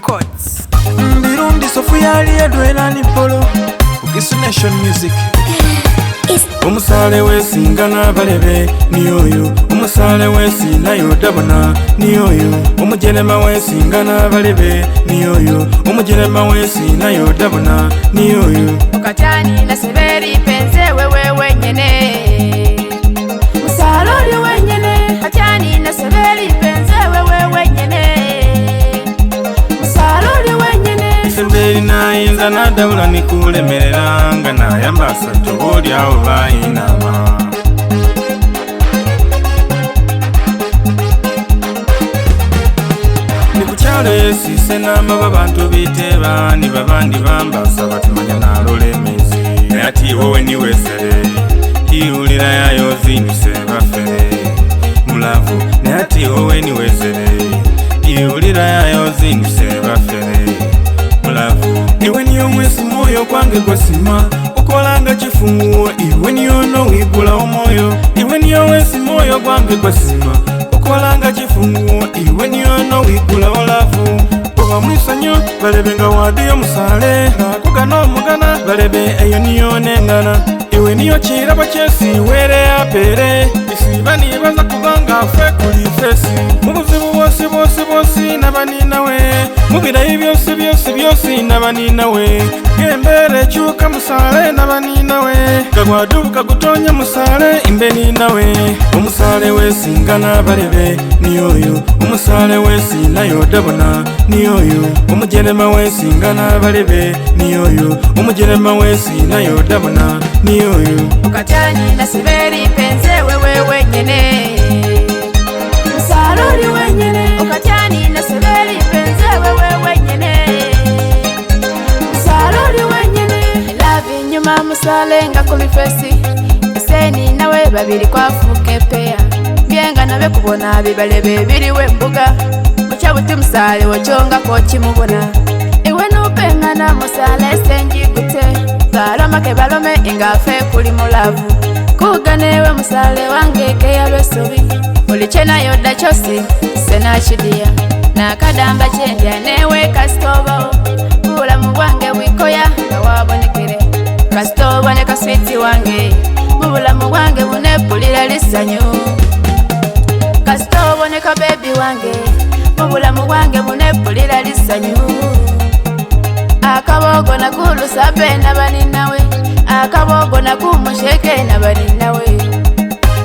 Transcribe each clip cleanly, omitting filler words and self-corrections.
Records. Birundi Sofuyali Adwela Nipolo Ukisu Nation Music. Umusale wesinga n'abalebe ni oyo, umusale wesina yodabona ni oyo, umujelema wesinga n'abalebe ni oyo, umujelema wesina yodabona ni oyo. Ukatani na severi penze wewe wenyene, musaloli wenyene. Ukatani na severi penze wewe wenyene, musaloli wenyene. Severi na inza na dabula nikulemeranga na yambasa toboli aho bayinama. Nikuchalo yesise nama bantu biteba ni babandi bambasa batumanya nalolemezi. Nayati wowe ni wesere iulira yayo zinise bafere mulavu. Nayati wowe ni wesere iulira yayo zinise bafere mulavu. Iwe niyo mwesi moyo kwange kwasima ukolanga chifunguo. Iwe niyo no wigula omoyo. Iwe niyo mwesi moyo kwange kwasima ukolanga chifunguo. Iwe niyo no wigula olavu. Owa mwisanyo balebe nga wadiyo musale nakugana omugana balebe eyo niyo nengana. Iwe niyo chirabo chesi were apere isiba nibaza kubanga fe kuli fesi. Mubuzibu bwose bwose bwose nabaninawe, mubirayi byose byose byose nabaninawe. Gembere chuka musale nabaninawe, gagwaduka gutonya musale imbe ninawe. Umusale wesinga n'abalebe ni oyo, umusale wesina yodabona ni oyo, umujelema wesinga n'abalebe ni oyo, umujelema wesina yodabona ni oyo. Ukatani na severi penze wewe wenyene, musaloli wenyene. Ukatani na severi penze wewe wenyene, musaloli wenyene. Love nyuma musale nga kulifesi eseni nawe babiri kwafuke pea. Byenga nabe kubona bibalebe biriwe mbuga muchabuti musale wochonga ko kimubona. Iwe nupenga na musale senji gute baloma ke balome ingafe kuli mulavu. Kuganewe musale wange ke yabesobi ulichena yoda chosi sena chidia na kadamba chendya newe kastobo. Bulamu bwange bwikoya nga wabonekere kastobo ne kaswiti wange. Bulamu bwange bunepulira lisanyu kastobo ne kabebi wange. Bulamu bwange bunepulira lisanyu. Akabogo na kulu sabe nabaninawe, akabogo na kumusheke nabaninawe.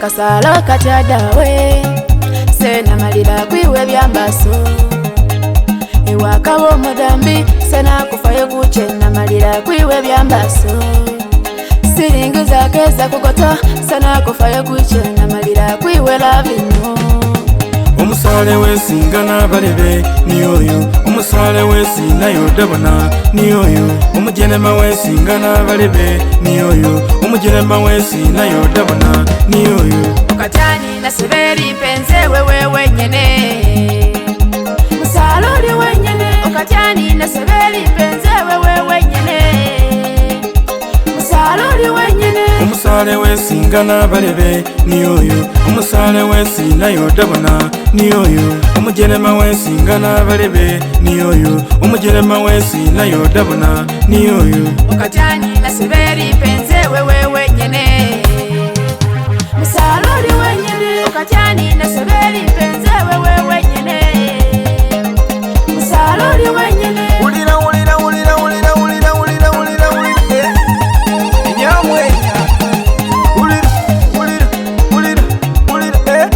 Kasalo katadawe sena malira kwiwe byambaso. Ewa kabo mudambi sena kufayo kuche na malira kwiwe byambaso. Siringi zake za kugota sena kufayo kuche na malira kwiwe lavino. Umusale wesinga n'abalebe ni oyo, umusale wesina yodabona ni oyo, umujelema wesinga n'abalebe ni oyo, umujelema wesina yodabona ni oyo. Ukatani na severi penze wewe wenyene, musaloli wenyene. Ukatani na severi penze wewe wenyene, musaloli wenyene. Umusale wesinga n'abalebe ni oyo, umusale wesina yodabona ni oyo, umujelema wesinga n'abalebe ni oyo, umujelema wesina yodabona ni oyo. Ukatani na severi penze wewe wenyene, musaloli wenyene. Ukatani na severi penze wewe wenyene, musaloli wenyene. Ulira ulira ulira ulira ulira ulira ulira ulira Nyamwenya. Ulira ulira ulira ulira ulira